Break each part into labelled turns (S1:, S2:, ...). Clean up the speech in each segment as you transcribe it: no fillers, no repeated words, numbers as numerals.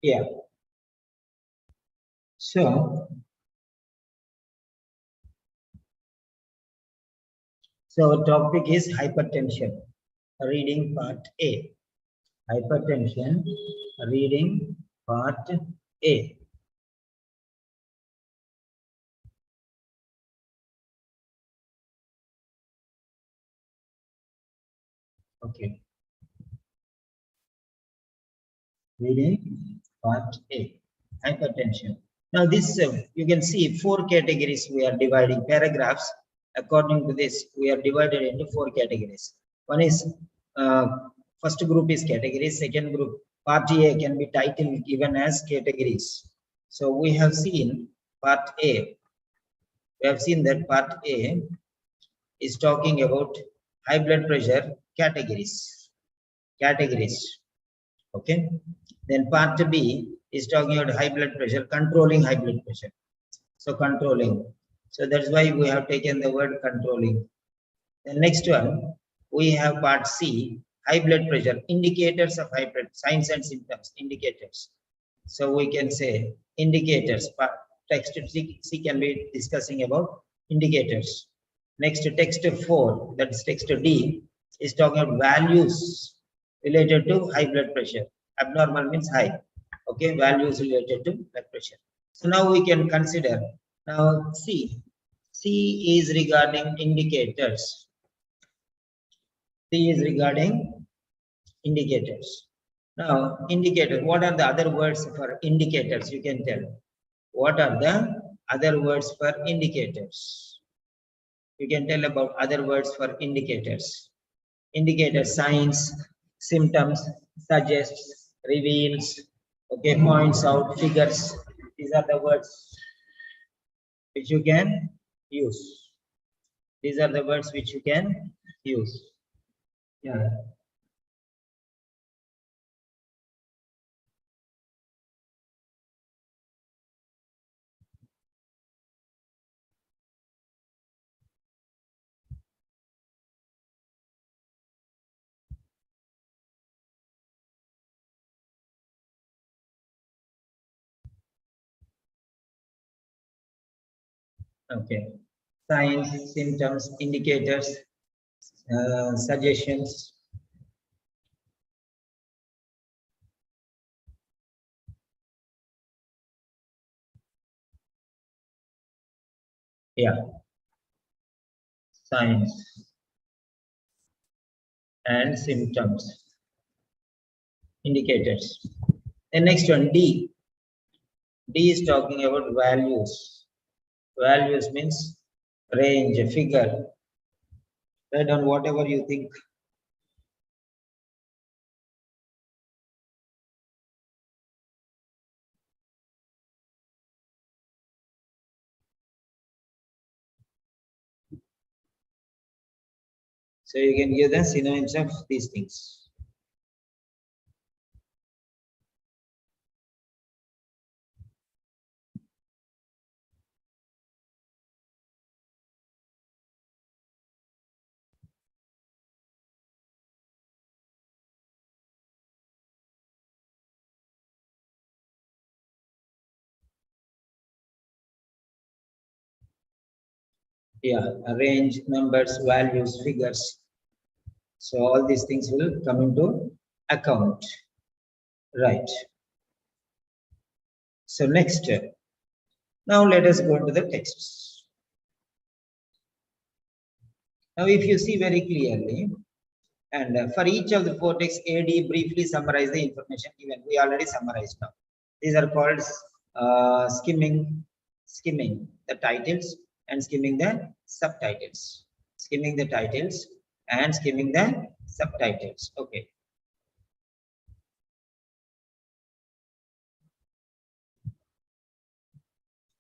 S1: Yeah. So our topic is hypertension. Reading part A. Hypertension. Reading part A. Okay. Reading part A. Hypertension. Now this you can see 4 categories we are dividing paragraphs. According to this, we are divided into 4 categories. One is uh, first group is categories. Second group, part A can be titled given as categories. So we have seen part A. We have seen that part A is talking about high blood pressure categories. Okay. Then part B is talking about high blood pressure, controlling high blood pressure. So controlling. So that's why we have taken the word controlling. The next one, we have part C, high blood pressure, indicators of high blood, signs and symptoms, indicators. So we can say indicators. Text C can be discussing about indicators. Next, text 4, that's text D, is talking about values related to high blood pressure. Abnormal means high. Okay, values related to blood pressure. So now we can consider. Now C is regarding indicators. C is regarding indicators. Now, indicators, what are the other words for indicators? You can tell. What are the other words for indicators? You can tell about other words for indicators. Indicators, signs, symptoms, suggests, reveals, okay, points out, figures. These are the words which you can use. These are the words which you can use. Yeah. Okay. Signs, symptoms, indicators, suggestions. Yeah. Signs and symptoms, indicators. The next one, D. D is talking about values. Values means range, figure. Write down whatever you think. So you can give the synonyms of these things. Yeah, range, numbers, values, figures. So all these things will come into account. Right. So next, now let us go into the texts. Now if you see very clearly, and for each of the 4 texts, AD briefly summarize the information given. We already summarized now. These are called skimming the titles and skimming the subtitles. Skimming the titles and skimming the subtitles. Okay.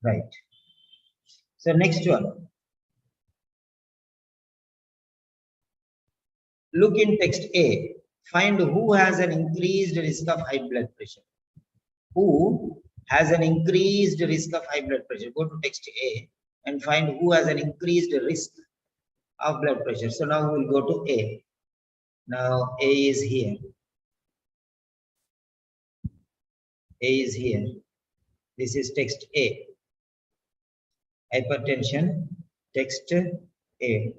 S1: Right. So next one. Look in text A. Find who has an increased risk of high blood pressure. Who has an increased risk of high blood pressure? Go to text A and find who has an increased risk of blood pressure. So now we'll go to A. Now A is here. A is here. This is text A. Hypertension, text A.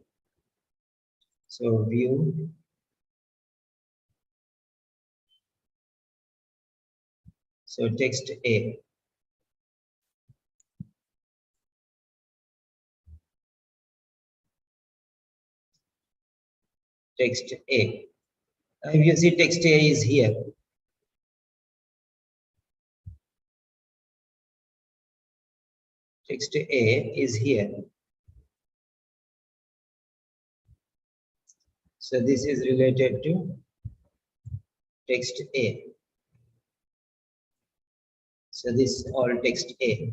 S1: So view. So text A. Text A. If you see text A is here. Text A is here. So this is related to text A. So this is all text A.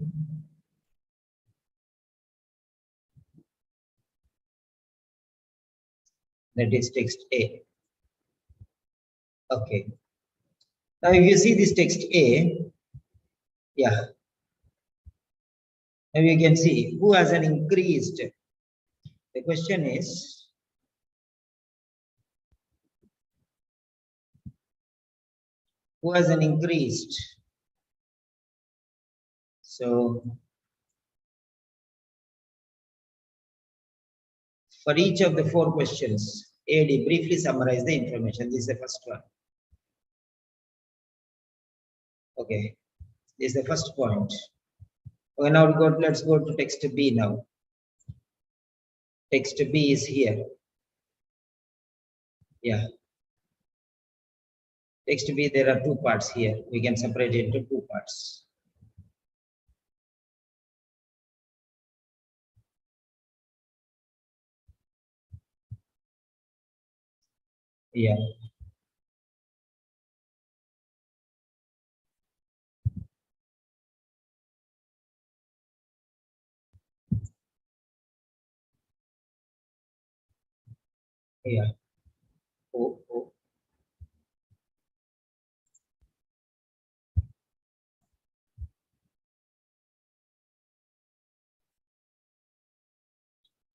S1: That is text A. Okay. Now if you see this text A, yeah. Now you can see who has an increased. The question is, who has an increased? So for each of the 4 questions, AD briefly summarize the information. This is the first one. Okay, this is the first point. Okay, now let's go to text B now. Text B is here. Yeah. Text B, there are 2 parts here. We can separate it into 2 parts. Yeah. Yeah. Oh.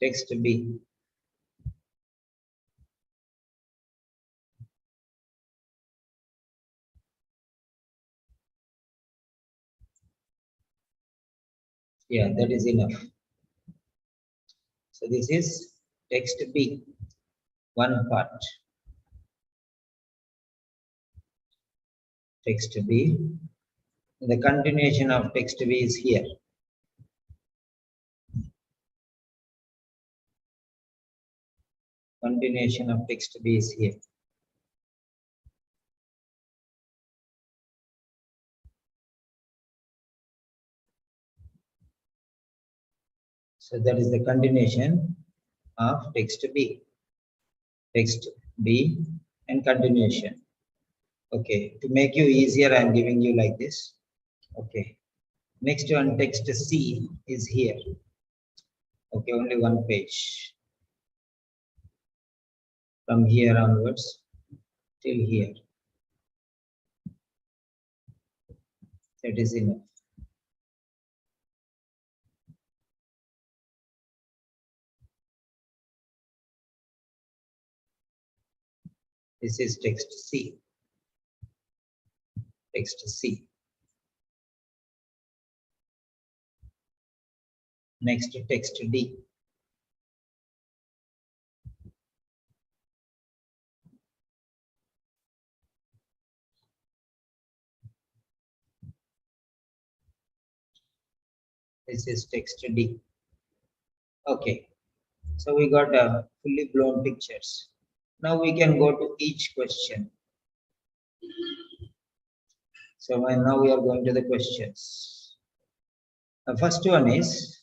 S1: Text B. Yeah, that is enough. So this is text B, 1 part. Text B. The continuation of text B is here. Continuation of text B is here. So that is the continuation of text B. Text B and continuation. Okay, to make you easier, I am giving you like this. Okay. Next one, text C is here. Okay, only 1 page. From here onwards till here. That is enough. This is text C. Text C. Next, text D. This is text D. Okay. So we got fully blown pictures. Now we can go to each question. So now we are going to the questions. The first one is,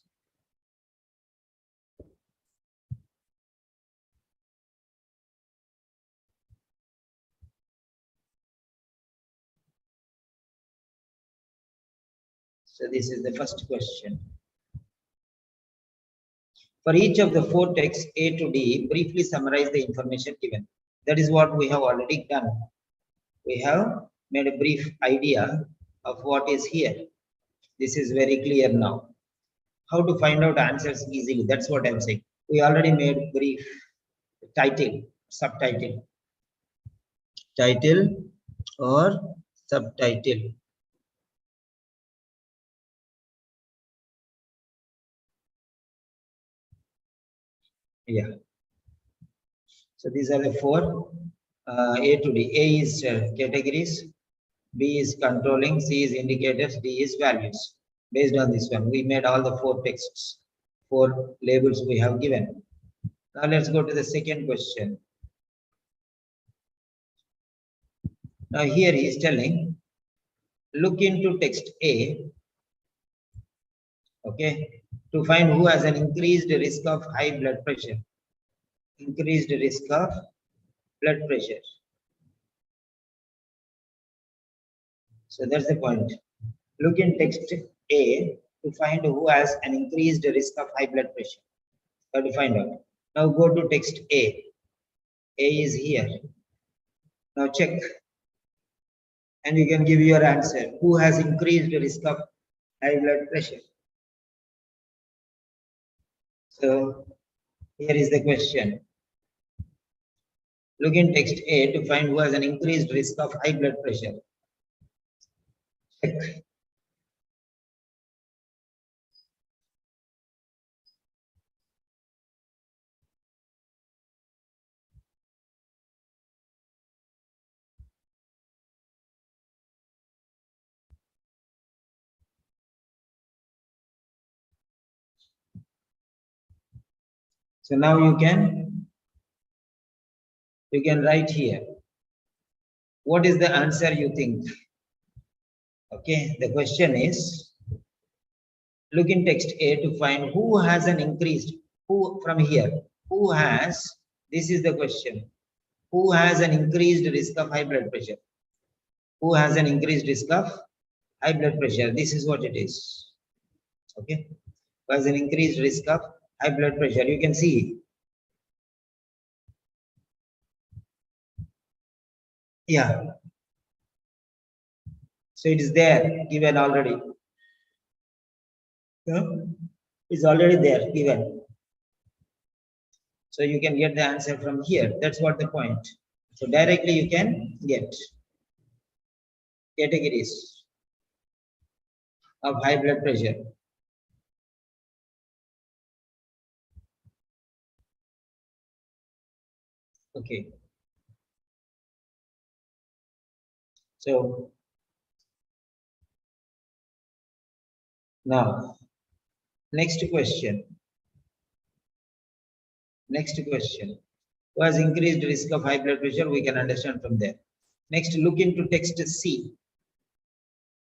S1: so this is the first question. For each of the 4 texts A to D, briefly summarize the information given. That is what we have already done. We have made a brief idea of what is here. This is very clear now. How to find out answers easily, that's what I'm saying. We already made brief title, subtitle, title or subtitle. Yeah. So these are the four A to D. A is categories, B is controlling, C is indicators, D is values. Based on this one, we made all the four texts, four labels we have given. Now let's go to the second question. Now here he is telling, look into text A, okay, to find who has an increased risk of high blood pressure. Increased risk of blood pressure. So that's the point. Look in text A to find who has an increased risk of high blood pressure. How to find out. Now go to text A. A is here. Now check. And you can give your answer. Who has increased risk of high blood pressure? So here is the question. Look in text A to find who has an increased risk of high blood pressure. Check. So now you can write here. What is the answer you think? Okay, the question is, look in text A to find who has an increased, who from here, who has, this is the question, who has an increased risk of high blood pressure? Who has an increased risk of high blood pressure? This is what it is. Okay, who has an increased risk of high blood pressure? You can see. Yeah. So it is there, given already. Yeah. It's already there, given. So you can get the answer from here. That's what the point. So directly you can get categories of high blood pressure. Okay. So now, next question. Next question. Who has increased risk of high blood pressure? We can understand from there. Next, look into text C.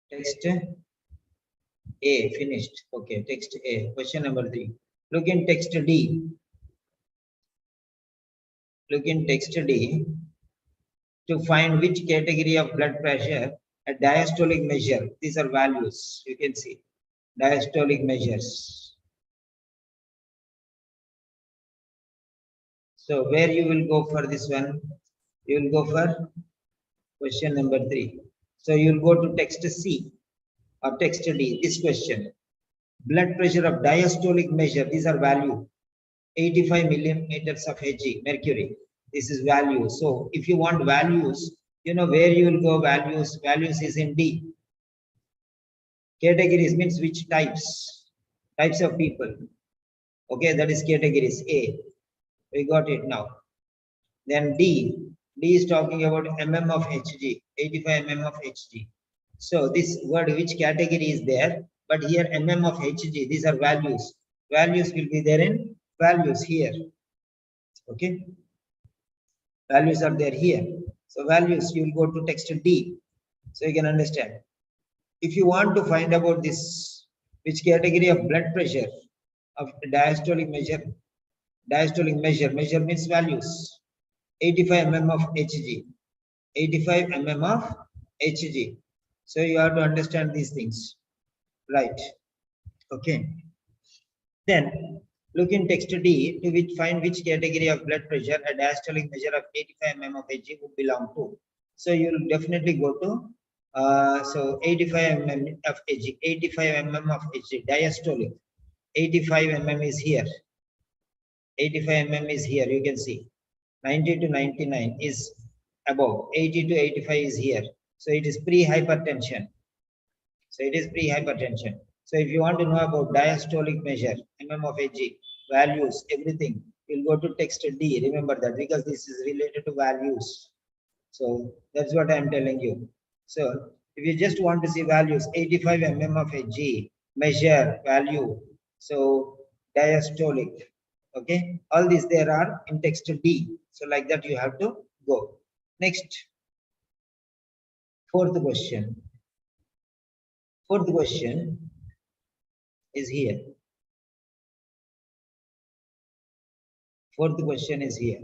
S1: Text A, finished. Okay, text A. Question number 3. Look in text D. Look in text D to find which category of blood pressure a diastolic measure. These are values. You can see diastolic measures. So where you will go for this one? You will go for question number 3. So you will go to text C or text D. This question. Blood pressure of diastolic measure. These are value. 85 millimeters of Hg, mercury. This is value. So if you want values, you know where you will go values. Values is in D. Categories means which types. Types of people. Okay, that is categories A. We got it now. Then D. D is talking about mm of Hg, 85 mm of Hg. So this word, which category is there? But here mm of Hg, these are values. Values will be there in values here. Okay. Values are there here. So values, you will go to text D. So you can understand. If you want to find about this, which category of blood pressure of diastolic measure, measure means values. 85 mm of Hg. 85 mm of Hg. So you have to understand these things. Right. Okay. Then look in text D to find which category of blood pressure a diastolic measure of 85 mm of Hg would belong to. So you will definitely go to so 85 mm of Hg, 85 mm of Hg, diastolic. 85 mm is here. 85 mm is here. You can see 90 to 99 is above. 80 to 85 is here. So it is pre-hypertension. So it is pre-hypertension. So if you want to know about diastolic measure, mm of Hg, values, everything, we'll go to text D. Remember that because this is related to values. So that's what I'm telling you. So if you just want to see values, 85 mm of Hg, measure value. So diastolic. Okay, all these there are in text D. So like that you have to go. Next, fourth question. Fourth question is here. Fourth question is here.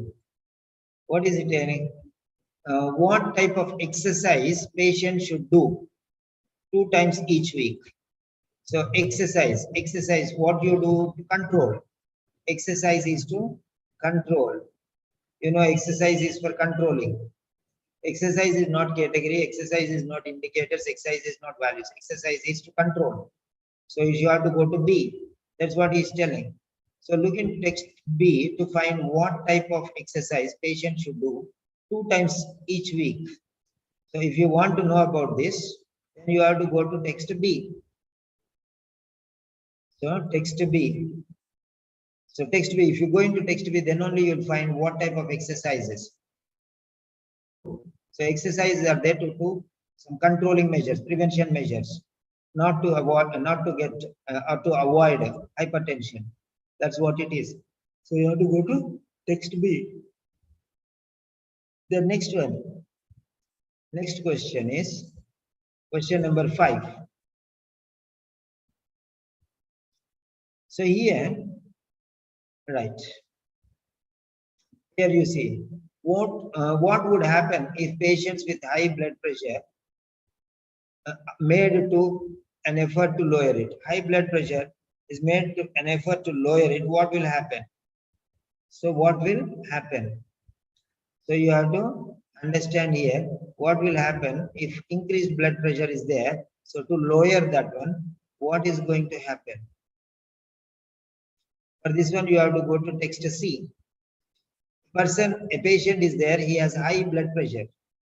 S1: What is it telling? What type of exercise patient should do 2 times each week? So exercise, what you do to control. Exercise is to control. You know, exercise is for controlling. Exercise is not category, exercise is not indicators, exercise is not values. Exercise is to control. So you have to go to B. That's what he's telling. So look in text B to find what type of exercise patient should do 2 times each week. So if you want to know about this, then you have to go to text B. So text B. So text B, if you go into text B, then only you'll find what type of exercises. So exercises are there to do some controlling measures, prevention measures, not to avoid, or to avoid hypertension. That's what it is. So you have to go to text B. The next one. Next question is question number 5. So here, right. Here you see what would happen if patients with high blood pressure made to an effort to lower it. High blood pressure is made to an effort to lower it. What will happen? So what will happen? So you have to understand here what will happen if increased blood pressure is there. So to lower that one, what is going to happen? For this one, you have to go to text C. A patient is there, he has high blood pressure.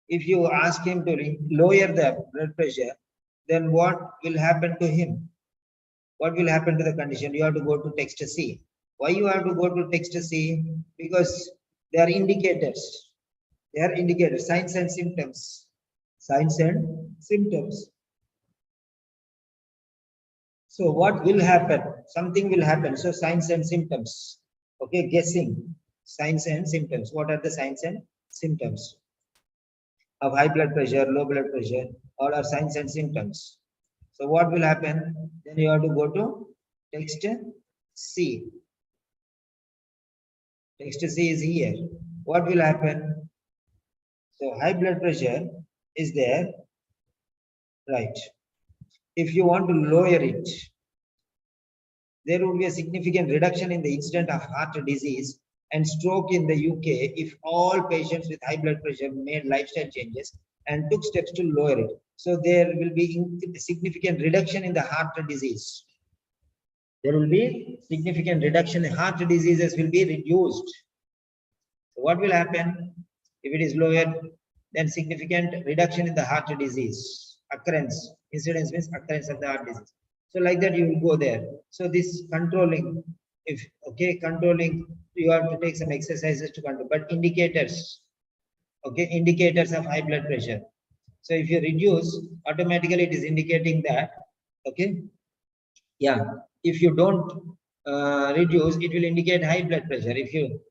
S1: If you ask him to lower the blood pressure, then what will happen to him? What will happen to the condition? You have to go to text C. Why you have to go to text C? Because they are indicators. They are indicators, signs and symptoms. Signs and symptoms. So what will happen? Something will happen. So signs and symptoms. Okay, guessing. Signs and symptoms. What are the signs and symptoms of high blood pressure, low blood pressure? All are signs and symptoms. So what will happen? Then you have to go to text C. Text C is here. What will happen? So high blood pressure is there, right? If you want to lower it, there will be a significant reduction in the incidence of heart disease and stroke in the UK if all patients with high blood pressure made lifestyle changes and took steps to lower it. So there will be significant reduction in the heart disease. There will be significant reduction in heart diseases will be reduced. So what will happen if it is lowered? Then significant reduction in the heart disease occurrence. Incidence means occurrence of the heart disease. So like that you will go there. So this controlling, if okay, controlling, you have to take some exercises to control. But indicators, okay, indicators of high blood pressure. So if you reduce, automatically it is indicating that, okay, yeah. If you don't reduce, it will indicate high blood pressure. If you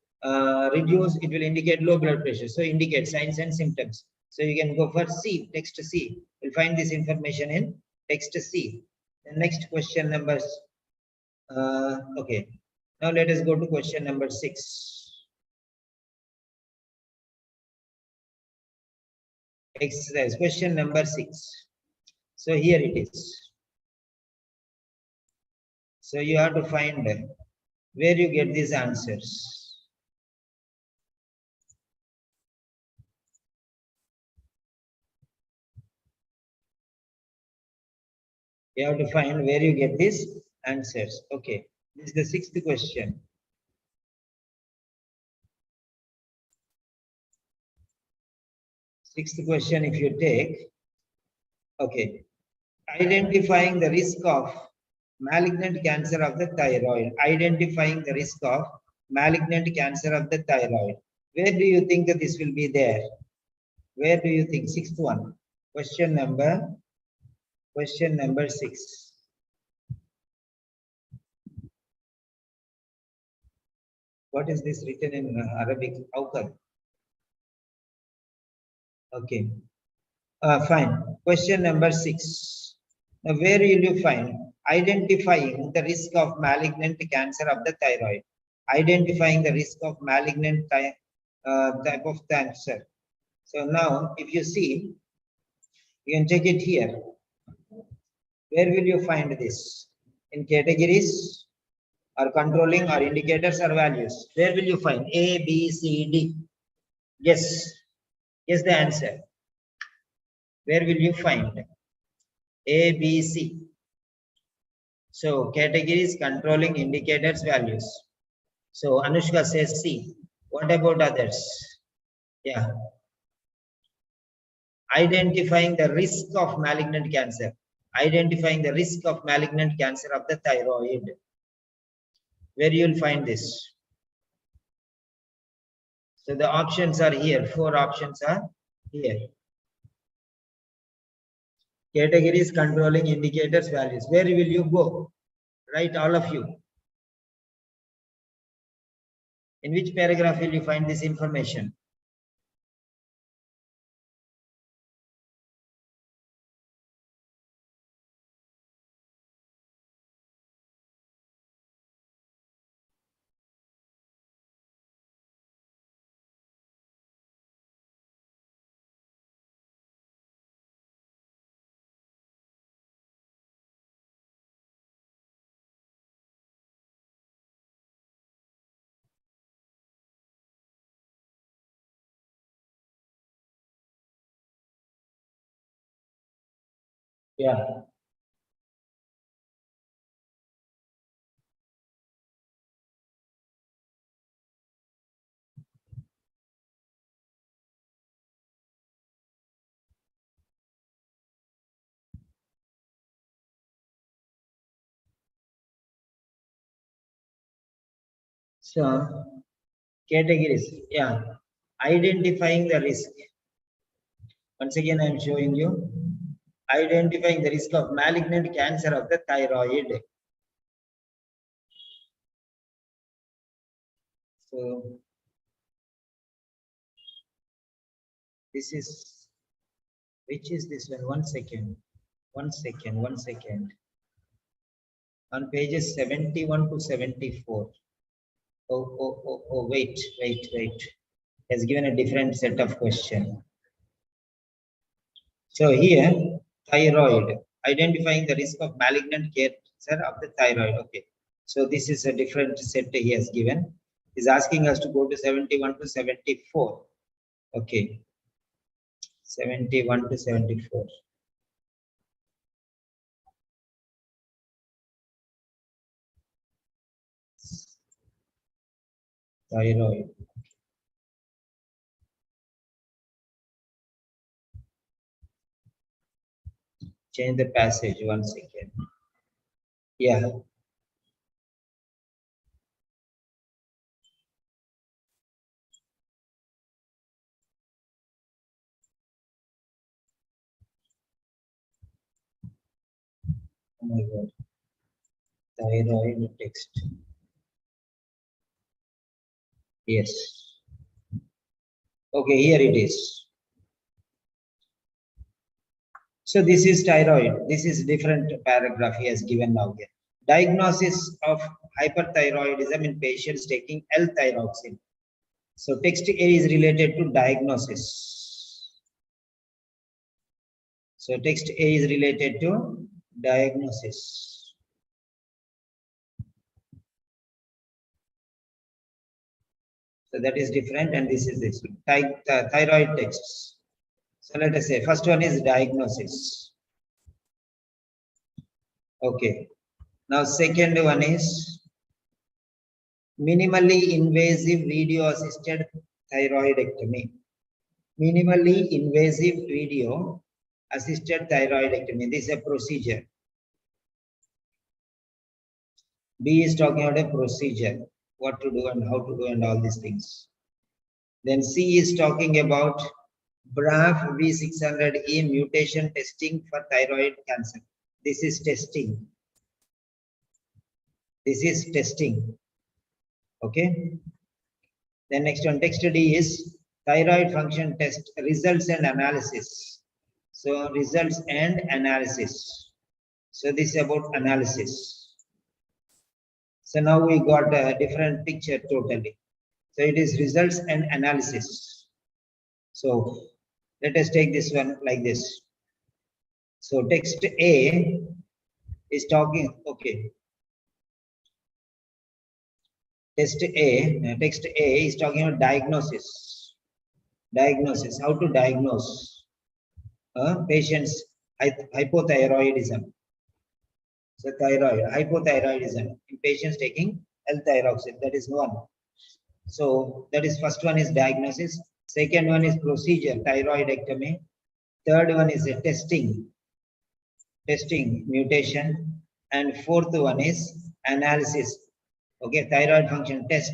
S1: reduce, it will indicate low blood pressure. So indicate signs and symptoms. So you can go for C, text C. You'll find this information in text C. The next question numbers. Okay. Now let us go to question number 6. Exercise question number 6. So here it is. So you have to find where you get these answers. You have to find where you get these answers. Okay, this is the 6th question. Sixth question, if you take, okay, identifying the risk of malignant cancer of the thyroid. Identifying the risk of malignant cancer of the thyroid. Where do you think that this will be there? Where do you think? Sixth one. Question number 6. What is this written in Arabic? Aukar. Okay. Fine. Question number 6. Now, where will you find identifying the risk of malignant cancer of the thyroid? Identifying the risk of malignant type of cancer. So now, if you see, you can check it here. Where will you find this? In categories or controlling or indicators or values? Where will you find A, B, C, D? Yes. Guess the answer. Where will you find A, B, C? So categories, controlling, indicators, values. So Anushka says C. What about others? Yeah. Identifying the risk of malignant cancer. Identifying the risk of malignant cancer of the thyroid. Where you will find this? So the options are here. 4 options are here. Categories, controlling, indicators, values. Where will you go? Right, all of you. In which paragraph will you find this information? Yeah. So categories. Yeah. Identifying the risk. Once again, I am showing you. Identifying the risk of malignant cancer of the thyroid. So this is, which is this one? 1 second. 1 second. 1 second. On pages 71 to 74. Oh, wait. Has given a different set of question. So here, thyroid, identifying the risk of malignant cancer of the thyroid. Okay. So this is a different set he has given. He's asking us to go to 71 to 74. Okay. 71 to 74. Thyroid. Change the passage 1 second. Yeah. Oh my God. Thyroid text. Yes. Okay, here it is. So this is thyroid. This is different paragraph he has given now here. Diagnosis of hyperthyroidism in patients taking L-thyroxine. So text A is related to diagnosis. So text A is related to diagnosis. So that is different, and this is this thyroid texts. So let us say first one is diagnosis. Okay. Now second one is minimally invasive video assisted thyroidectomy. Minimally invasive video assisted thyroidectomy. This is a procedure. B is talking about a procedure. what to do and how to do and all these things. Then C is talking about BRAF V600E mutation testing for thyroid cancer. This is testing. This is testing. Okay. Then next one, text D is thyroid function test results and analysis. So results and analysis. So this is about analysis. So now we got a different picture totally. So it is results and analysis. So let us take this one like this. So text A is talking, okay. Text A is talking about diagnosis. Diagnosis, how to diagnose patients hypothyroidism. So thyroid, hypothyroidism in patients taking L-thyroxine, that is one. So that is first one is diagnosis. Second one is procedure, thyroidectomy. Third one is a testing mutation. And fourth one is analysis. Okay, thyroid function test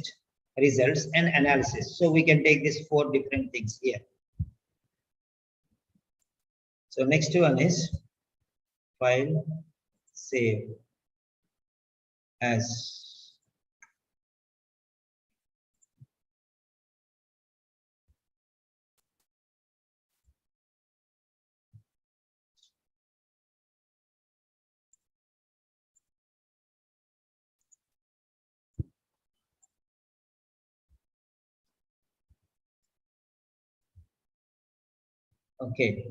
S1: results and analysis. So we can take these four different things here. So next one is file, save as. Okay,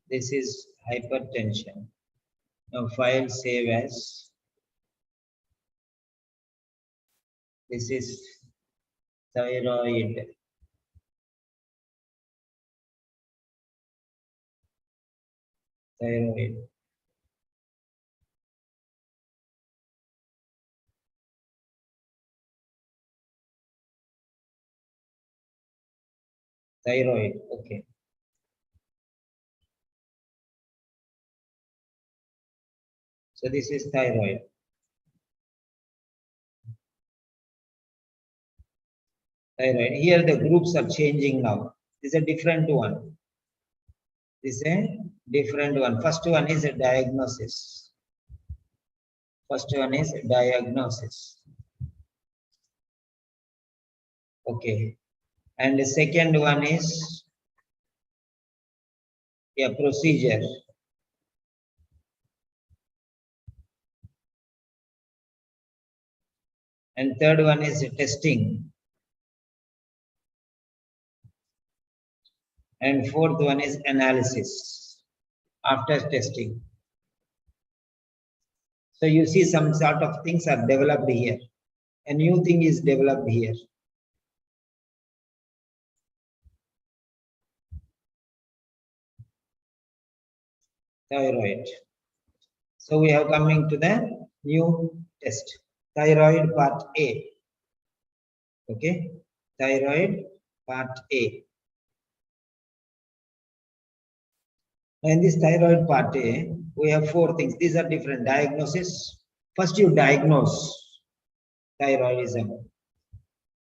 S1: this is hypertension. Now file save as. This is thyroid. Thyroid. Thyroid, okay. So this is thyroid. Thyroid. Here the groups are changing now. This is a different one. This is a different one. First one is a diagnosis. First one is diagnosis. Okay. And the second one is procedure. And third one is testing. And fourth one is analysis after testing. So you see some sort of things are developed here. A new thing is developed here. Thyroid. So we are coming to the new test. Thyroid part A. Okay. Thyroid part A. In this thyroid part A, we have four things. These are different diagnosis. First you diagnose thyroidism.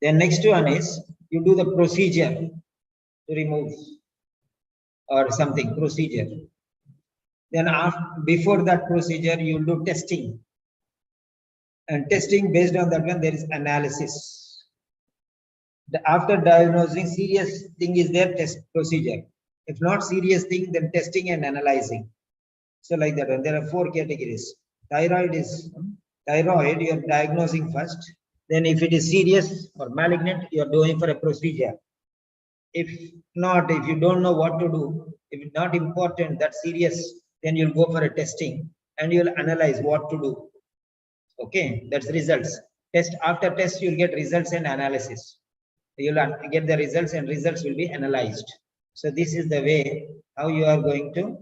S1: Then next one is you do the procedure to remove or something, procedure. Then before that procedure, you do testing. And testing, based on that one, there is analysis. After diagnosing, serious thing is there, test procedure. If not serious thing, then testing and analyzing. So like that one, there are four categories. Thyroid, you're diagnosing first. Then if it is serious or malignant, you're doing for a procedure. If not, if you don't know what to do, if it's not important, that's serious, then you'll go for a testing and you'll analyze what to do. Okay, that's results. Test after test, you'll get results and analysis. You'll get the results and results will be analyzed. So this is the way how you are going to,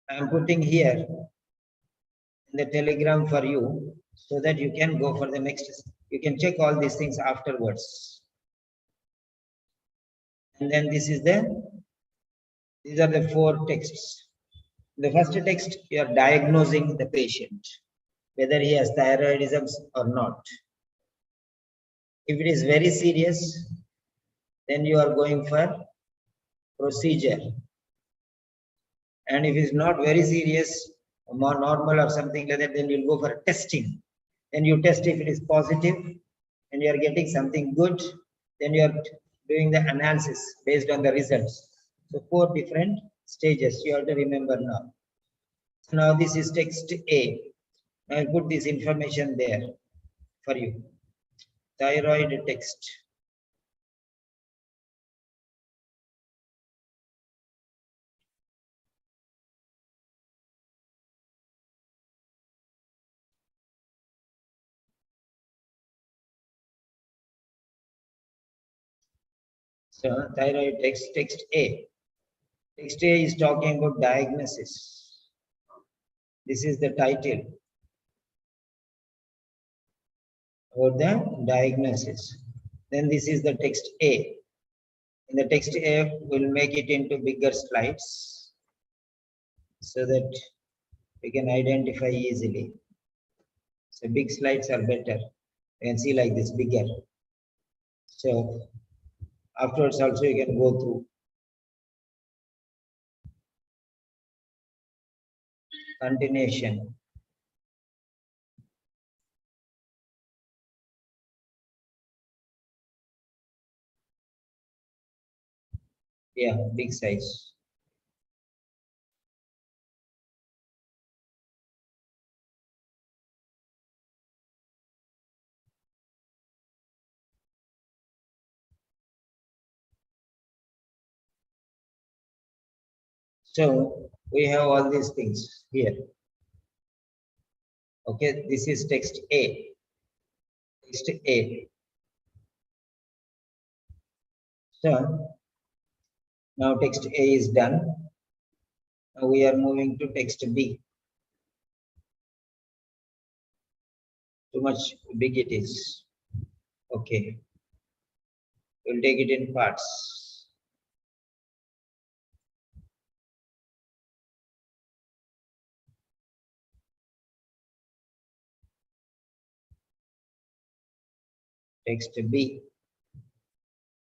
S1: I'm putting here in the Telegram for you so that you can go for the next. You can check all these things afterwards. And then these are the four texts. The first text, you are diagnosing the patient, whether he has thyroidism or not. If it is very serious, then you are going for procedure. And if it's not very serious, more normal or something like that, then you'll go for testing. Then you test if it is positive and you are getting something good, then you are doing the analysis based on the results. So 4 different stages you have to remember now. So now this is text A. I'll put this information there for you. Thyroid text. So thyroid text A. Text A is talking about diagnosis. This is the title about the diagnosis. Then this is the text A. In the text A, we'll make it into bigger slides so that we can identify easily. So big slides are better. You can see like this bigger. So afterwards also you can go through. Continuation. Yeah, big size. So we have all these things here. Okay, this is text A. Text A. So now text A is done. Now we are moving to text B. Too much big it is. Okay. We'll take it in parts. Text B.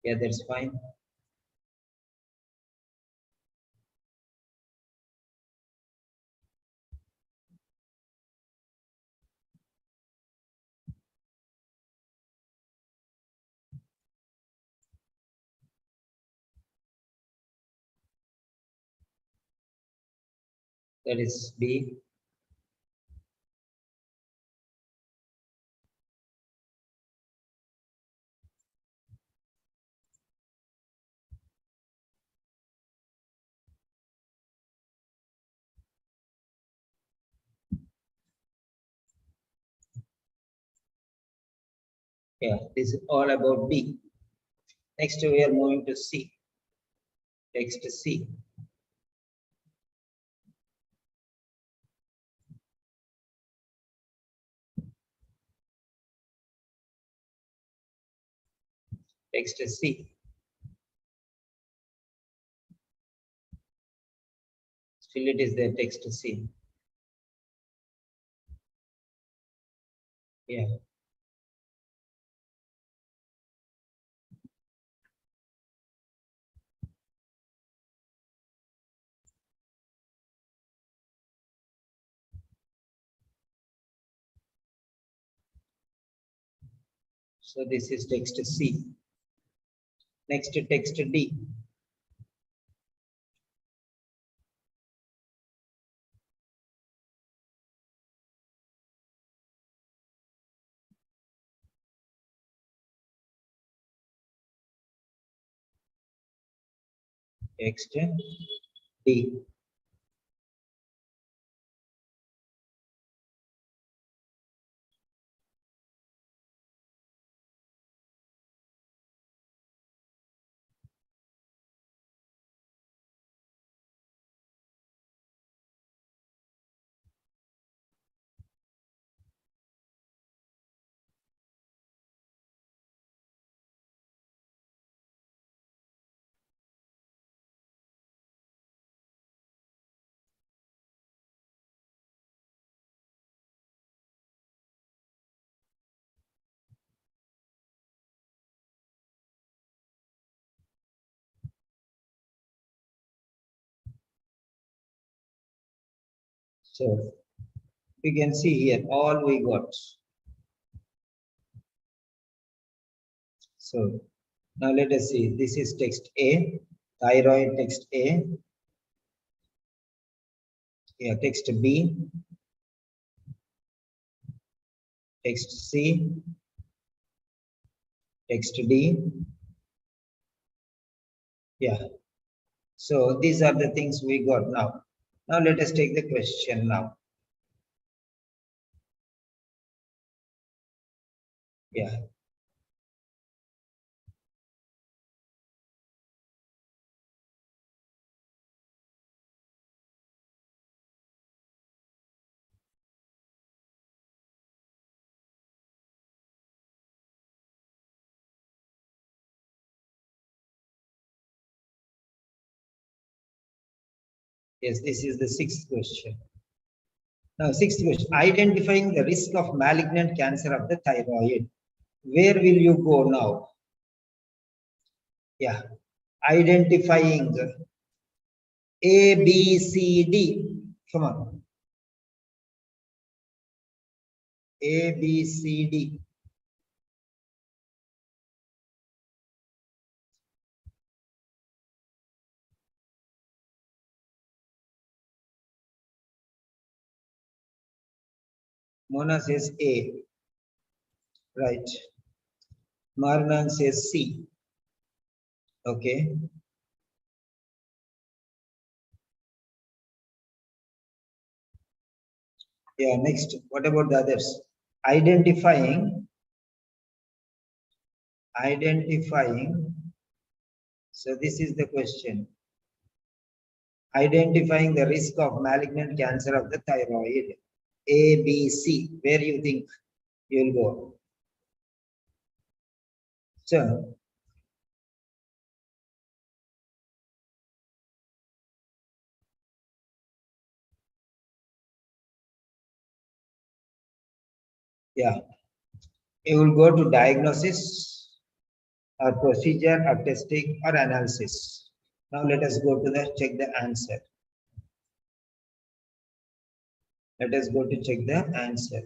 S1: Yeah, that's fine. That is B. Yeah, this is all about B. Next, we are moving to C. Text C. Text C. Still it is there, text C. Yeah. So this is text C. Next, text D. Text D. So you can see here all we got. So now let us see. This is text A, thyroid text A. Yeah, text B, text C, text D. Yeah. So these are the things we got now. Now let us take the question now. Yeah. Yes, this is the sixth question. Now, sixth question, identifying the risk of malignant cancer of the thyroid. Where will you go now? Yeah, identifying A, B, C, D. Come on. A, B, C, D. Mona says A. Right. Marnan says C. Okay. Yeah, next. What about the others? Identifying. So this is the question. Identifying the risk of malignant cancer of the thyroid. A, B, C. Where you think you will go? So, yeah, you will go to diagnosis or procedure or testing or analysis. Now let us go to the check the answer. Let us go to check the answer.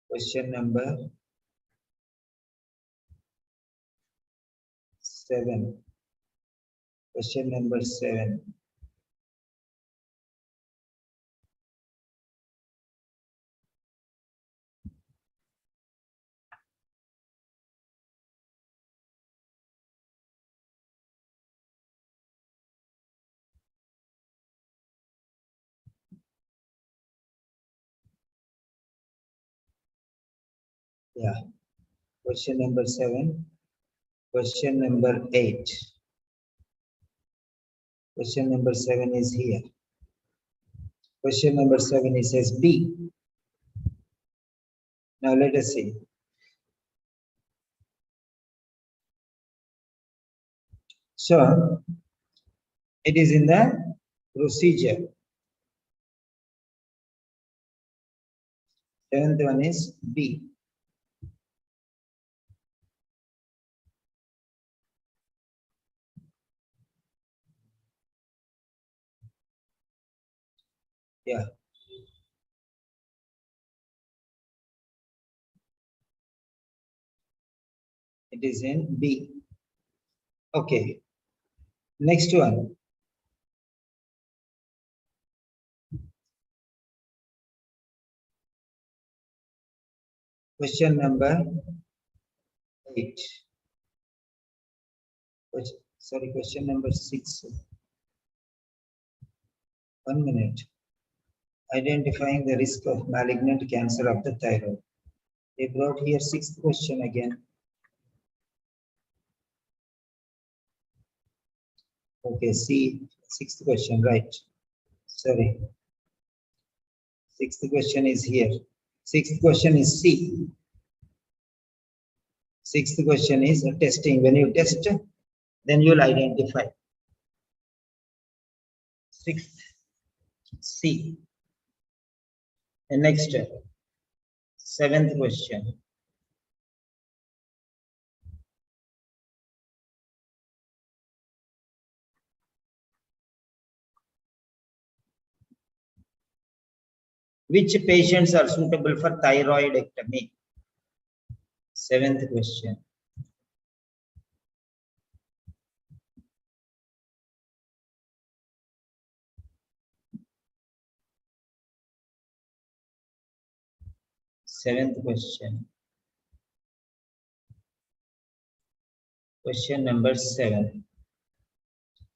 S1: Question number 7. Question number 7. Yeah. Question number 7. Question number 8. Question number 7 is here. Question number 7 is says B. Now let us see. So it is in the procedure. 7th one is B. Yeah. It is in B. Okay. Next one. Question number 8. Sorry, question number 6. 1 minute. Identifying the risk of malignant cancer of the thyroid. They brought here 6th question again. Okay, see, 6th question, right? Sorry. 6th question is here. 6th question is C. 6th question is testing. When you test, then you'll identify. 6th C. The next, seventh question. Which patients are suitable for thyroidectomy? Seventh question. Seventh question. Question number 7.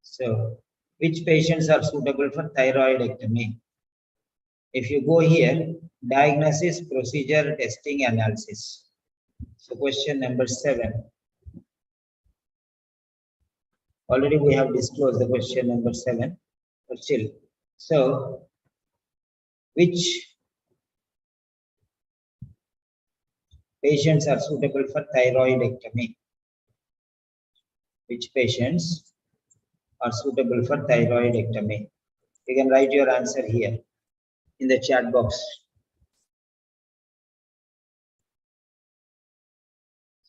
S1: So, which patients are suitable for thyroidectomy? If you go here, diagnosis, procedure, testing, analysis. So, question number 7. Already we have disclosed the question number 7, but still. So, which patients are suitable for thyroidectomy? Which patients are suitable for thyroidectomy? You can write your answer here in the chat box.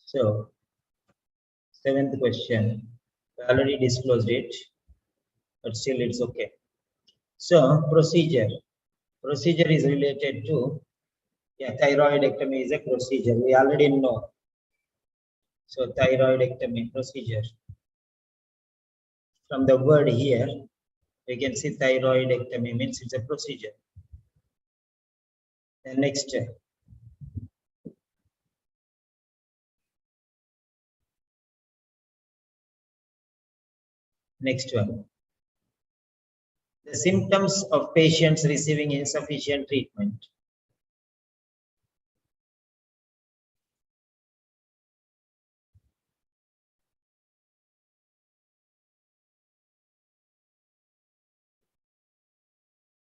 S1: So, 7th question, I already disclosed it, but still it's okay. So, procedure is related to, thyroidectomy is a procedure, we already know. So, thyroidectomy procedure. From the word here, we can see thyroidectomy means it's a procedure. The next, next one. The symptoms of patients receiving insufficient treatment.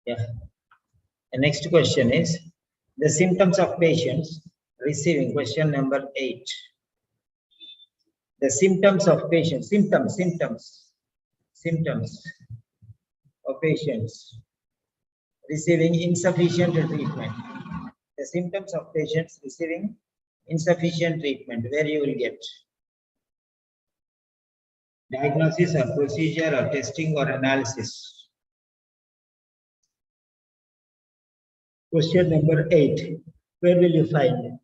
S1: Yeah. The next question is the symptoms of patients receiving, question number 8. The symptoms of patients, symptoms of patients receiving insufficient treatment. The symptoms of patients receiving insufficient treatment, where you will get diagnosis or procedure or testing or analysis. Question number 8, where will you find?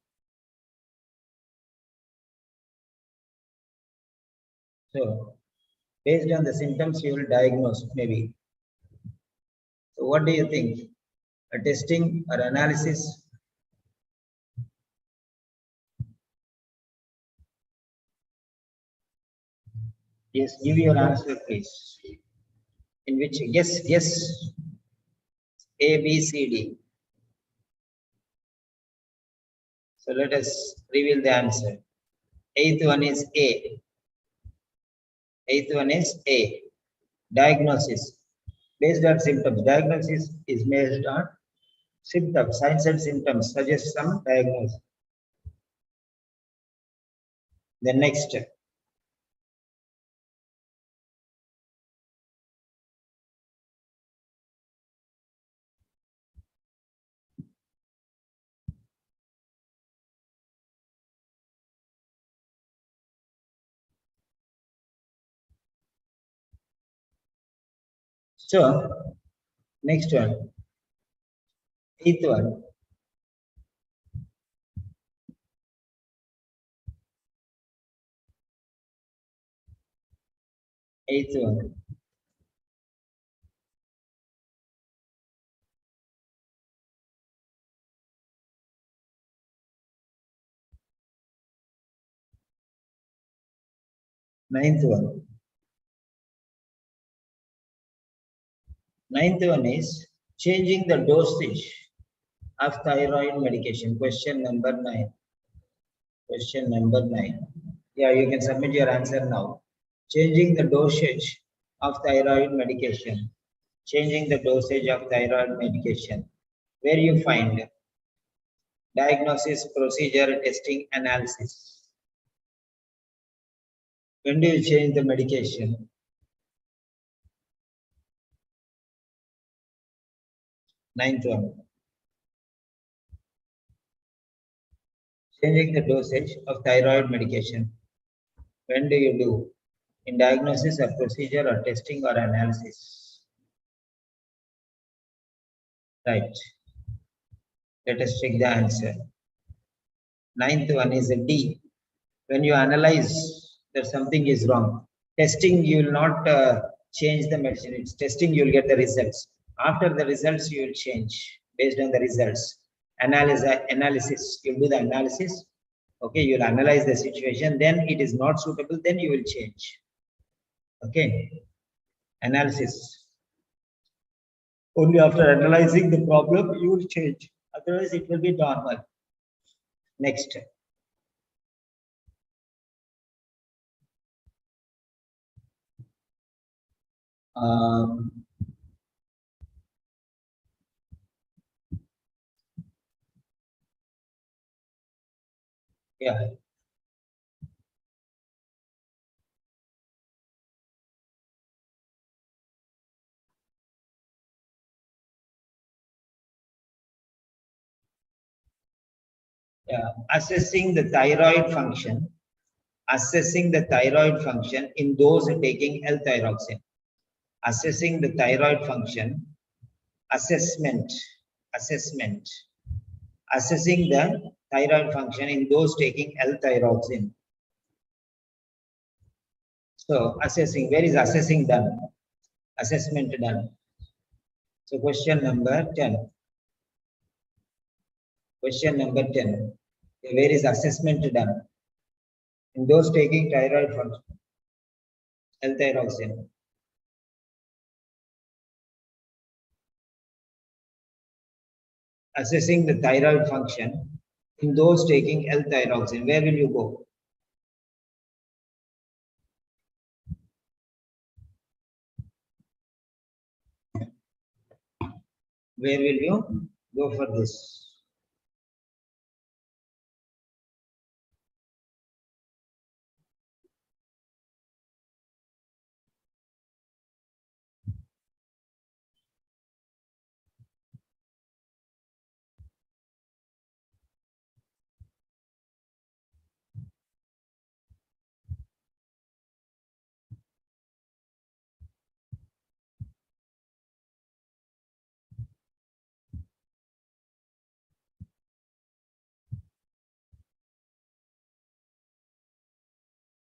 S1: So, based on the symptoms, you will diagnose maybe. So, what do you think? A testing or analysis? Yes, give your answer, please. In which, yes, A, B, C, D. So let us reveal the answer. Eighth one is A. Eighth one is A. Diagnosis. Based on symptoms. Diagnosis is based on symptoms. Signs and symptoms suggest some diagnosis. The next. So, next one. Eighth one. Eighth one. Ninth one. Ninth one is changing the dosage of thyroid medication. Question number 9. Question number 9. Yeah, you can submit your answer now. Changing the dosage of thyroid medication. Changing the dosage of thyroid medication. Where you find diagnosis, procedure, testing, analysis. When do you change the medication? Ninth one. Changing the dosage of thyroid medication. When do you do? In diagnosis or procedure or testing or analysis? Right. Let us check the answer. Ninth one is a D. When you analyze that something is wrong. Testing, you will not change the medicine. It's testing, you will get the results. After the results, you will change based on the results. Analysis, you do the analysis. Okay, you will analyze the situation. Then it is not suitable, then you will change. Okay, analysis. Only after analyzing the problem, you will change. Otherwise, it will be normal. Next. Yeah. Yeah. Assessing the thyroid function. Assessing the thyroid function in those taking L-thyroxine. Assessing the thyroid function. Assessment. Assessing the thyroid function in those taking L-thyroxine. So assessing, where is assessing done? Assessment done. So question number 10. Question number 10. Where is assessment done? In those taking thyroid function, L-thyroxine. Assessing the thyroid function in those taking L-thyroxine. Where will you go? Where will you go for this?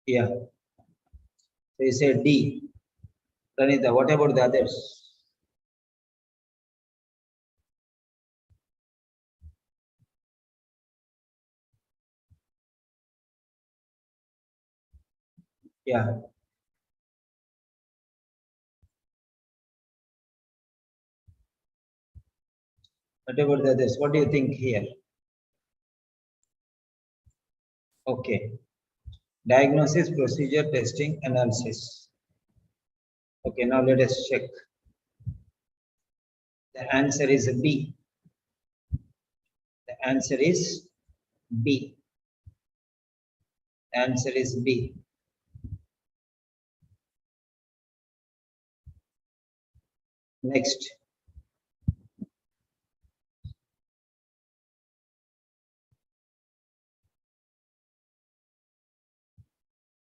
S1: Yeah. So you said D. Pranita, what about the others? Yeah. What about the others? What do you think here? Okay. Diagnosis, procedure, testing, analysis. Okay, now let us check. The answer is B. The answer is B. The answer is B. Next.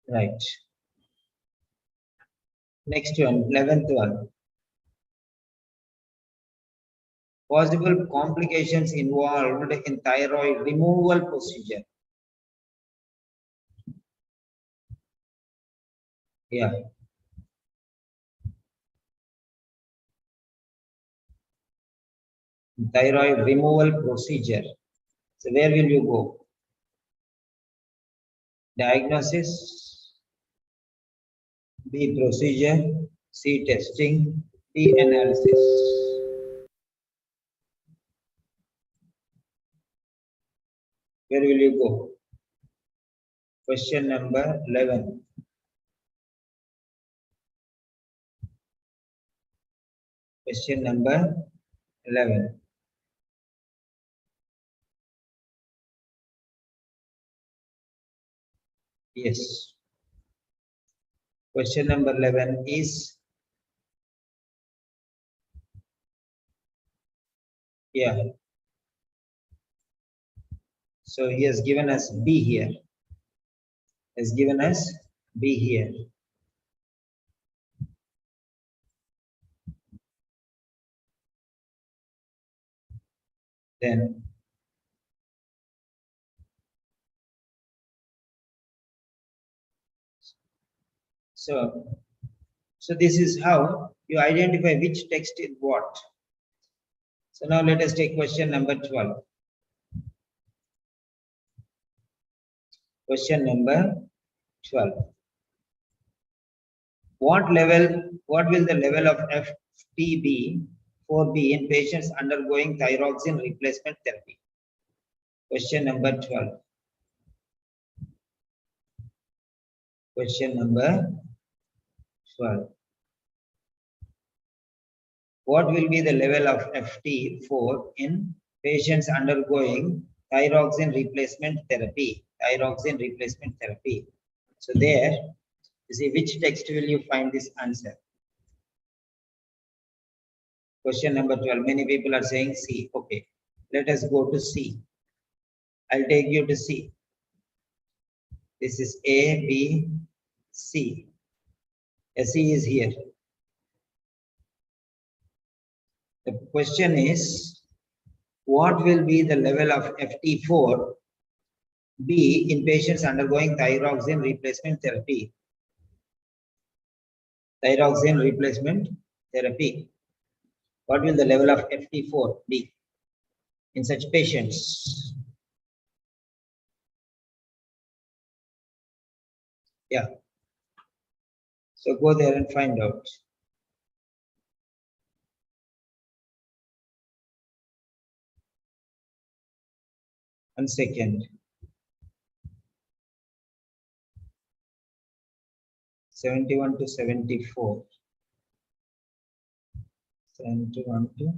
S1: Right. Next one, 11th one. Possible complications involved in thyroid removal procedure. Yeah. Thyroid removal procedure. So where will you go? Diagnosis, B procedure, C testing, D analysis. Where will you go? Question number 11. Question number 11. Yes. Question number 11 is Yeah. So he has given us B here. Has given us B here. Then so this is how you identify which text is what. So now let us take question number 12. Question number 12. What will the level of FTB4B in patients undergoing thyroxine replacement therapy? Question number 12. Question number 12. What will be the level of FT4 in patients undergoing thyroxine replacement therapy? Thyroxine replacement therapy. So there, you see which text will you find this answer? Question number 12. Many people are saying C. Okay, let us go to C. I'll take you to C. This is A, B, C. C is here. The question is, what will be the level of FT4B in patients undergoing thyroxine replacement therapy? Thyroxine replacement therapy. What will the level of FT4 be in such patients? Yeah. So go there and find out. One second. 71 to 74. 71 to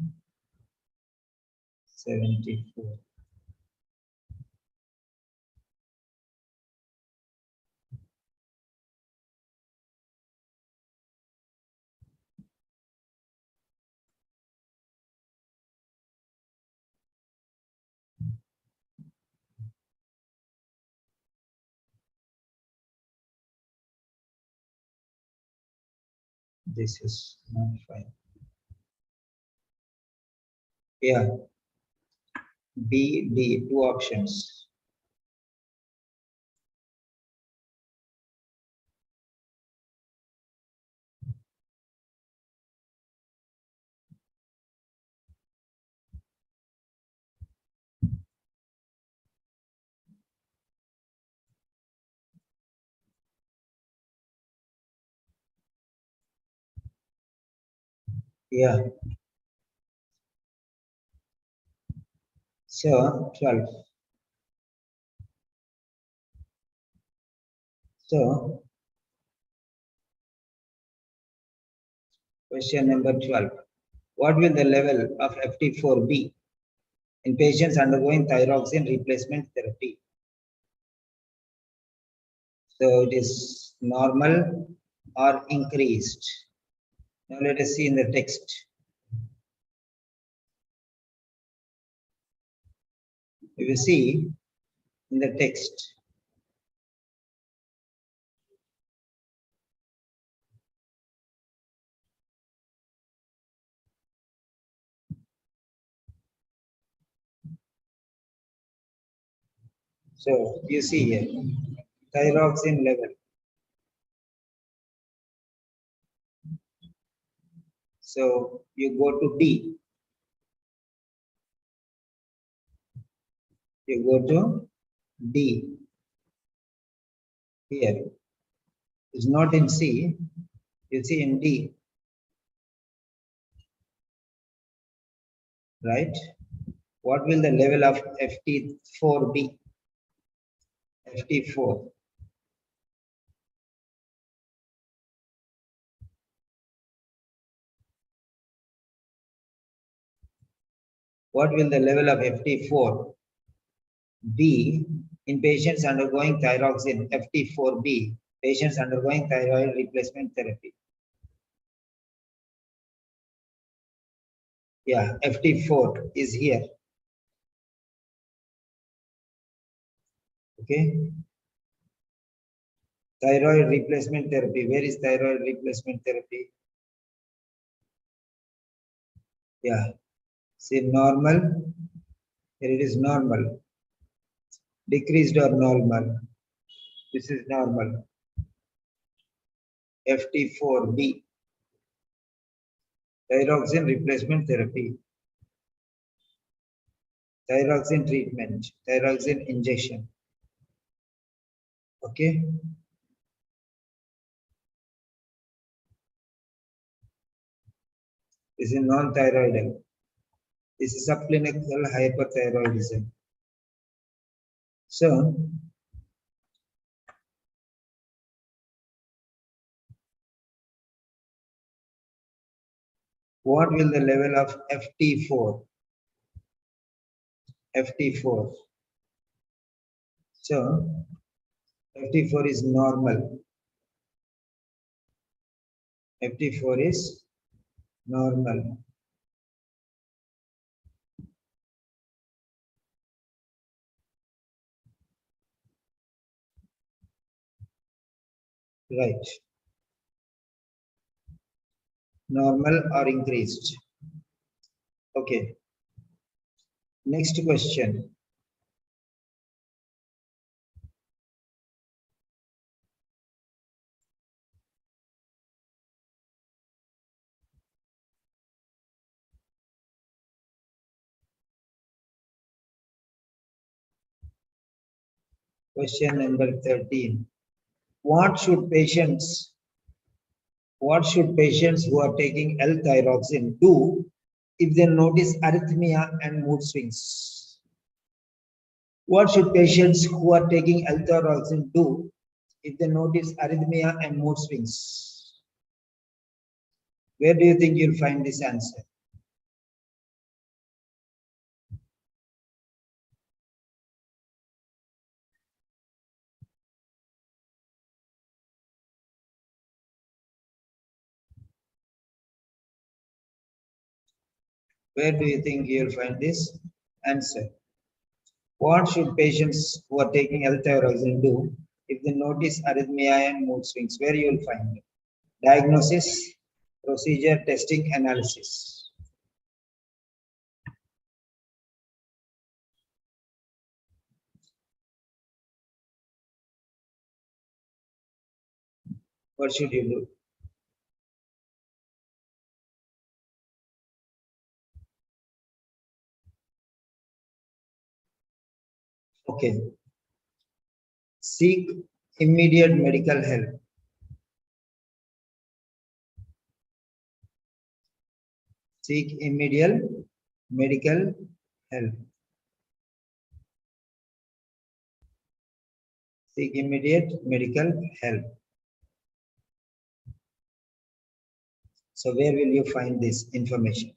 S1: 74. This is not fine. Yeah. B, D, two options. Yeah. So 12. So question number 12. What will the level of FT4 be in patients undergoing thyroxine replacement therapy? So it is normal or increased. Now let us see in the text. If you see in the text, so you see here, thyroxine level. So you go to D. You go to D. Here. It's not in C. You see in D. Right? What will the level of FT4 be? FT4. What will the level of FT4 be in patients undergoing thyroxine? FT4B, patients undergoing thyroid replacement therapy. Yeah, FT4 is here. Okay. Thyroid replacement therapy. Where is thyroid replacement therapy? Yeah. See, normal. Here it is normal. Decreased or normal. This is normal. FT4B. Thyroxine replacement therapy. Thyroxine treatment. Thyroxine injection. Okay. This is non-thyroidal. This is subclinical hyperthyroidism. So, what will the level of FT4? FT4. So, FT4 is normal. FT4 is normal. Right. Normal or increased. Okay. Next question. Question number 13. What should patients who are taking L-thyroxine do if they notice arrhythmia and mood swings? What should patients who are taking L-thyroxine do if they notice arrhythmia and mood swings? Where do you think you'll find this answer? Where do you think you'll find this answer? What should patients who are taking L-thyroxine do if they notice arrhythmia and mood swings? Where you will find it? Diagnosis, procedure, testing, analysis. What should you do? Okay. Seek immediate medical help. Seek immediate medical help. Seek immediate medical help. So where will you find this information?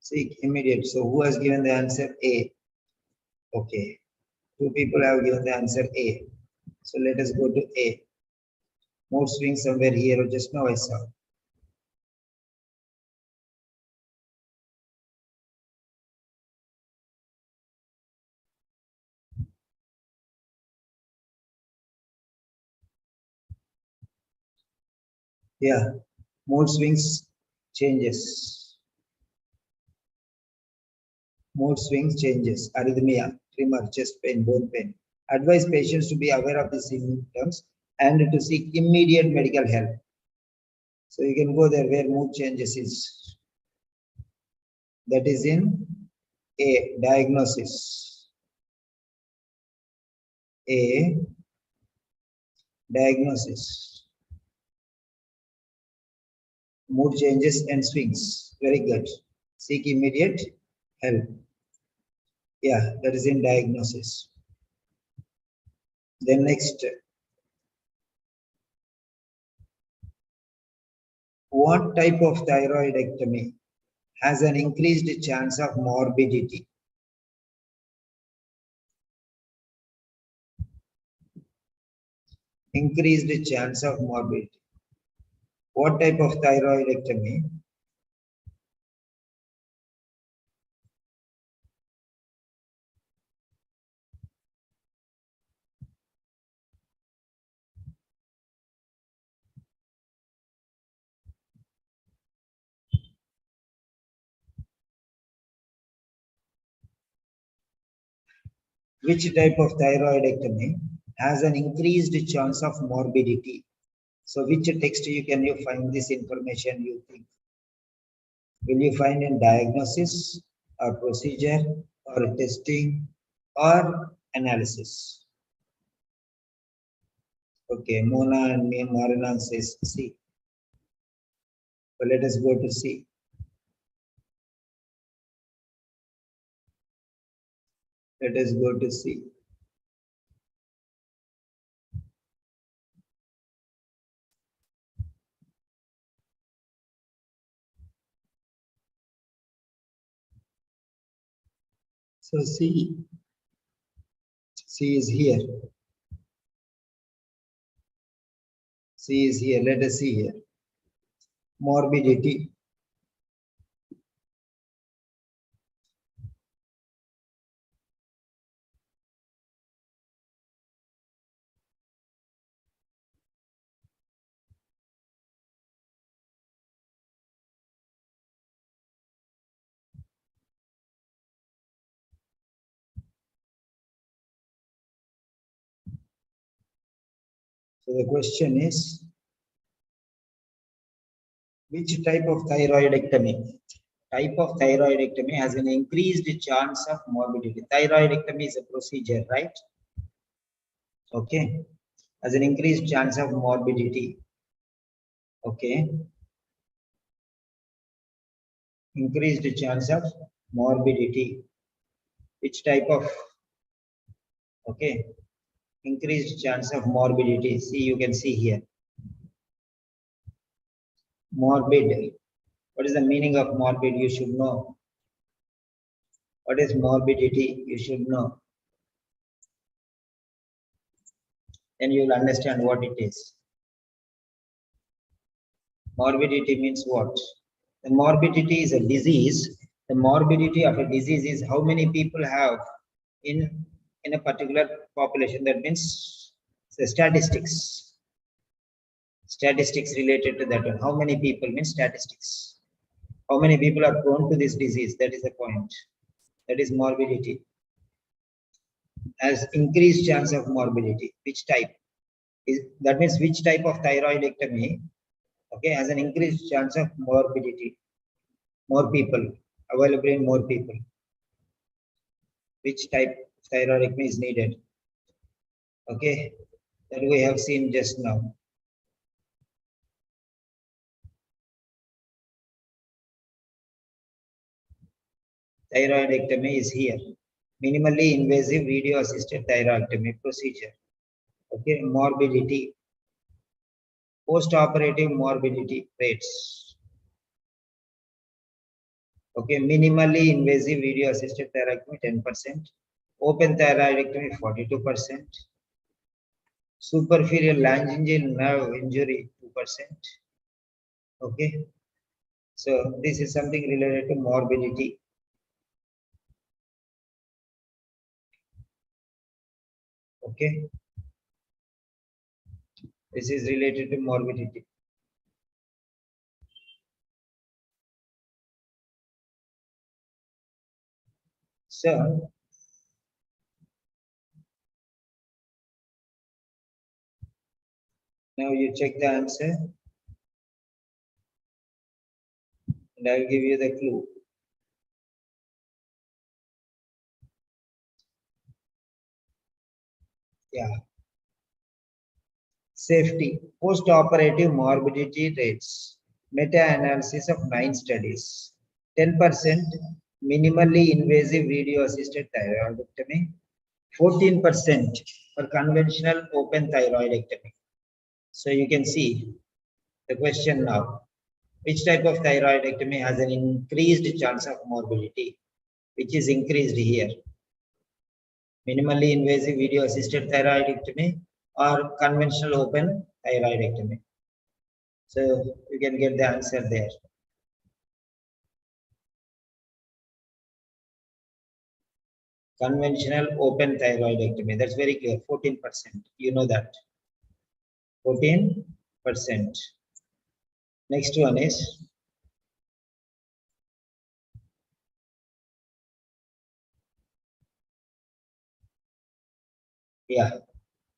S1: Seek immediate. So who has given the answer A? Okay. Two people have given the answer A. So let us go to A. Mood swing somewhere here, just now I saw. Yeah, mood swings changes. Mood swings changes. Arrhythmia, tremor, chest pain, bone pain. Advise patients to be aware of the symptoms and to seek immediate medical help. So you can go there where mood changes is. That is in A, diagnosis. A, diagnosis. Mood changes and swings. Very good. Seek immediate help. Yeah, that is in diagnosis. Then next, what type of thyroidectomy has an increased chance of morbidity? Increased chance of morbidity. What type of thyroidectomy? Which type of thyroidectomy has an increased chance of morbidity? So which text can you find this information, you think? Will you find in diagnosis or procedure or testing or analysis? Okay, Mona and me, Marina says C. So let us go to C. Let us go to C. So C is here. C is here. Let us see here. Morbidity. So the question is, which type of thyroidectomy? Type of thyroidectomy has an increased chance of morbidity. Thyroidectomy is a procedure, right? Okay, has an increased chance of morbidity. Okay, increased chance of morbidity. Which type of, okay, increased chance of morbidity? See, you can see here. Morbid. What is the meaning of morbid? You should know. What is morbidity? You should know. Then you will understand what it is. Morbidity means what? The morbidity is a disease. The morbidity of a disease is how many people have in a particular population. That means the statistics. Statistics related to that one. How many people means statistics. How many people are prone to this disease? That is the point. That is morbidity. Has increased chance of morbidity. Which type? That means which type of thyroidectomy, okay, has an increased chance of morbidity. More people, available in more people. Which type of thyroidectomy is needed? Okay, that we have seen just now. Thyroidectomy is here. Minimally invasive video assisted thyroidectomy procedure. Okay, morbidity. Post-operative morbidity rates. Okay, minimally invasive video assisted thyroidectomy 10%. Open thyroidectomy 42%. Superficial laryngeal nerve injury 2%. Okay, so this is something related to morbidity. Okay, this is related to morbidity. So now you check the answer and I will give you the clue. Yeah. Safety. Post-operative morbidity rates. Meta-analysis of 9 studies. 10% minimally invasive video-assisted thyroidectomy. 14% for conventional open thyroidectomy. So you can see the question now. Which type of thyroidectomy has an increased chance of morbidity? Which is increased here? Minimally invasive video assisted thyroidectomy or conventional open thyroidectomy? So you can get the answer there. Conventional open thyroidectomy. That's very clear. 14%. You know that. 14%. Next one is yeah.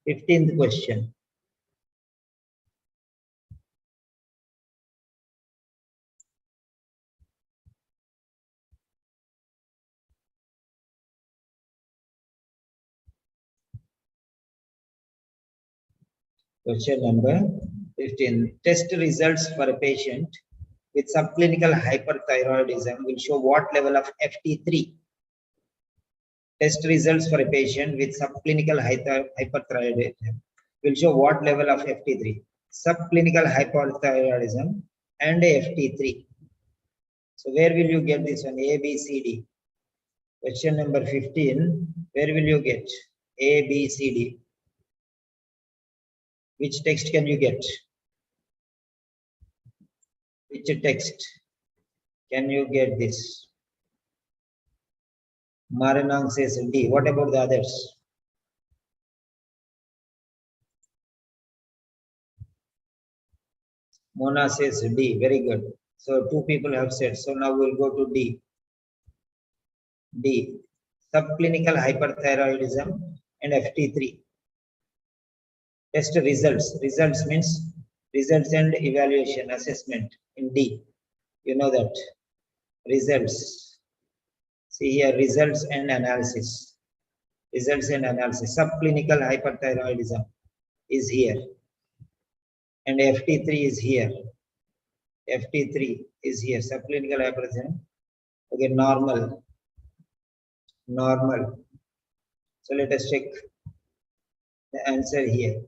S1: 15th question. Question number 15. Test results for a patient with subclinical hyperthyroidism will show what level of FT3. Test results for a patient with subclinical hyperthyroidism will show what level of FT3. Subclinical hyperthyroidism and FT3. So where will you get this one? A, B, C, D. Question number 15. Where will you get? A, B, C, D. Which text can you get? Which text can you get this? Maranang says D. What about the others? Mona says D. Very good. So two people have said. So now we'll go to D. D. Subclinical hyperthyroidism and FT3. Test results. Results means results and evaluation, assessment in D. You know that. Results. See here, results and analysis. Results and analysis. Subclinical hyperthyroidism is here. And FT3 is here. FT3 is here. Subclinical hyperthyroidism. Okay, normal. Normal. So let us check the answer here.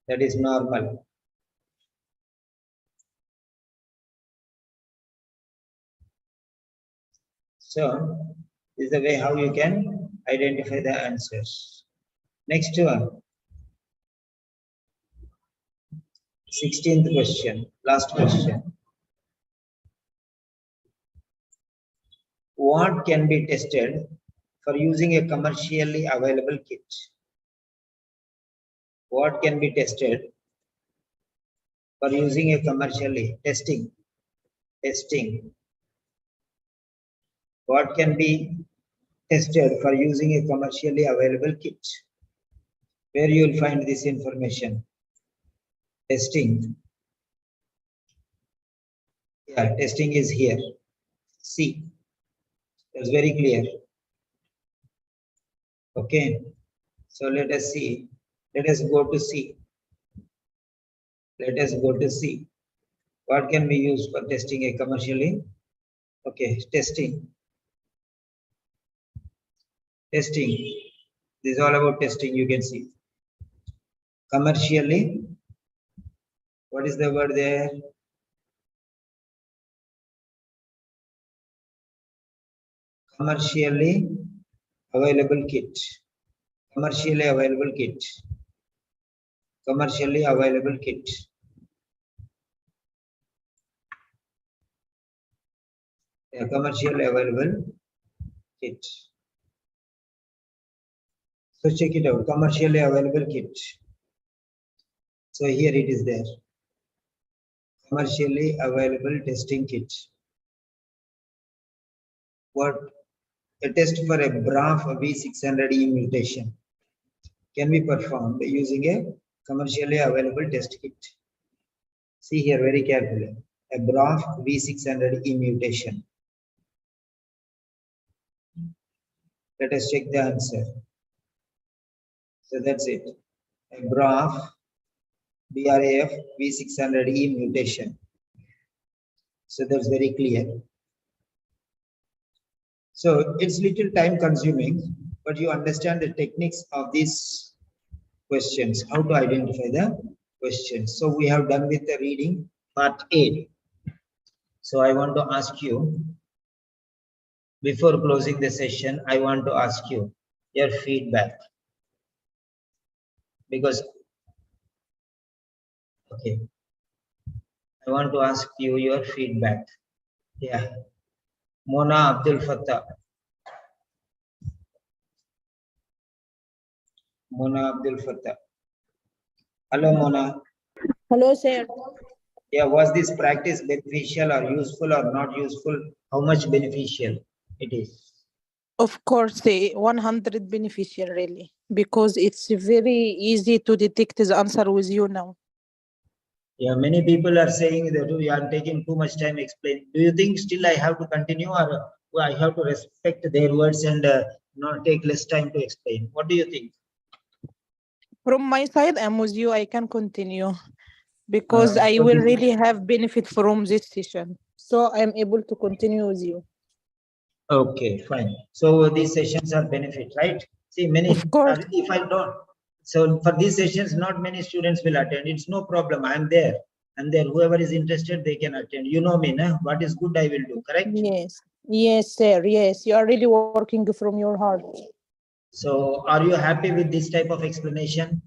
S1: That is normal. So this is the way how you can identify the answers. Next one. 16th question. Last question. What can be tested for using a commercially available kit? What can be tested for using a commercially testing? What can be tested for using a commercially available kit? Where you will find this information? Testing. Yeah, testing is here. C. That's very clear. Okay. So let us see. Let us go to C. Let us go to C. What can be used for testing a commercially? Okay, testing. Testing. This is all about testing, you can see. Commercially. What is the word there? Commercially available kit. Commercially available kit. Commercially available kit. Yeah, commercially available kit. So check it out. Commercially available kit. So here it is there. Commercially available testing kit. What? A test for a BRAF V600E mutation can be performed using a commercially available test kit. See here very carefully. A BRAF V600E mutation. Let us check the answer. So that's it. A BRAF V600E mutation. So that's very clear. So it's little time consuming, but you understand the techniques of these questions, how to identify the questions. So we have done with the reading part A. So I want to ask you, before closing the session, I want to ask you your feedback. because, okay, I want to ask you your feedback. Yeah. Mona Abdul Fattah. Mona Abdul Fattah. Hello, Mona.
S2: Hello, sir.
S1: Yeah, was this practice beneficial or useful or not useful? How much beneficial it is?
S2: Of course, 100 beneficial really, because it's very easy to detect the answer with you now.
S1: Yeah, many people are saying that we are taking too much time explain. Do you think still I have to continue, or I have to respect their words and not take less time to explain? What do you think?
S2: From my side, I'm with you. I can continue because I
S1: So
S2: will
S1: this-
S2: really have benefit from this session. So I'm able to continue with you.
S1: Okay, fine. So these sessions are benefit, right? See, many,
S2: Of course.
S1: if I don't, so for these sessions, not many students will attend. It's no problem. I'm there. And there, whoever is interested, they can attend. You know me, nah? What is good, I will do, correct?
S2: Yes. Yes, sir. Yes. You are really working from your heart.
S1: So are you happy with this type of explanation?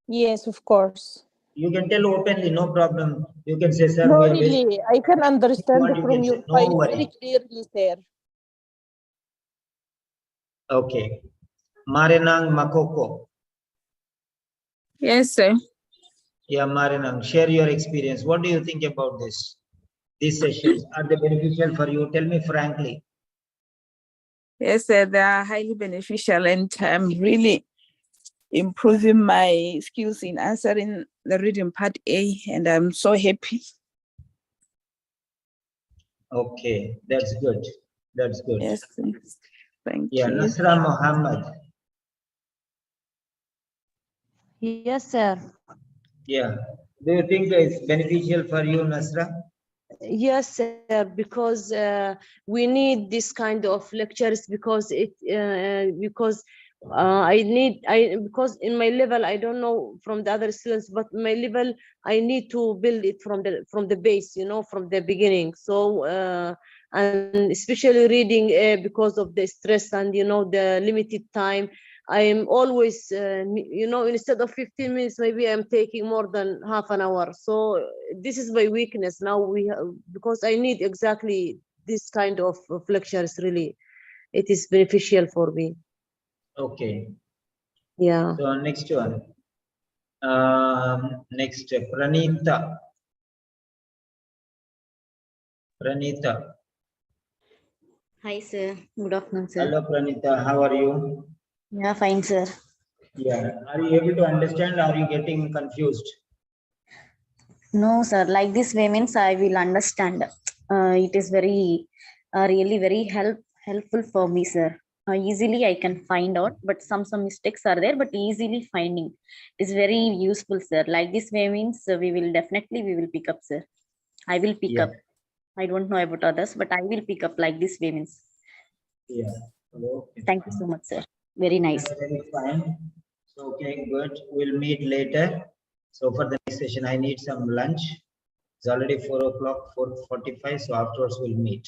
S2: Yes, of course.
S1: You can tell openly, no problem. You can say, sir,
S2: No,
S1: we are wasting.
S2: really. I can understand
S1: What you
S2: from
S1: can
S2: your
S1: say, no
S2: side very
S1: worry.
S2: clearly, sir.
S1: Okay. Marenang Makoko.
S3: Yes, sir.
S1: Yeah, Marenang, share your experience. What do you think about this? These sessions, are they beneficial for you? Tell me frankly.
S3: Yes, sir. They are highly beneficial, and I'm really improving my skills in answering the reading part A, and I'm so happy.
S1: Okay, that's good. That's good.
S3: Yes, thank
S1: Yeah,
S3: you.
S1: Nasra Muhammad.
S4: Yes, sir.
S1: Yeah. Do you think it's beneficial for you, Nasra?
S4: Yes, sir, because we need this kind of lectures because because in my level I don't know from the other students, but my level I need to build it from the base, from the beginning. So and especially reading because of the stress and the limited time. I'm always, instead of 15 minutes, maybe I'm taking more than half an hour. So this is my weakness now. Because I need exactly this kind of lectures. Really, it is beneficial for me.
S1: Okay.
S4: Yeah.
S1: So next one. Next, Pranita. Pranita.
S5: Hi, sir. Good afternoon, sir.
S1: Hello, Pranita. How are you?
S5: Yeah, fine, sir.
S1: Yeah. Are you able to understand? Are you getting confused?
S5: No, sir. Like this way means I will understand. It is very, really very helpful for me, sir. Easily I can find out, but some mistakes are there, but easily finding is very useful, sir. Like this way means we will pick up, sir. I will pick
S1: Yeah.
S5: up. I don't know about others, but I will pick up like this way means.
S1: Yeah. Okay.
S5: Thank you so much, sir. Very nice.
S1: That's very fine. So, okay, good. We'll meet later. So for the next session, I need some lunch. It's already 4 o'clock, 4:45. So afterwards we'll meet.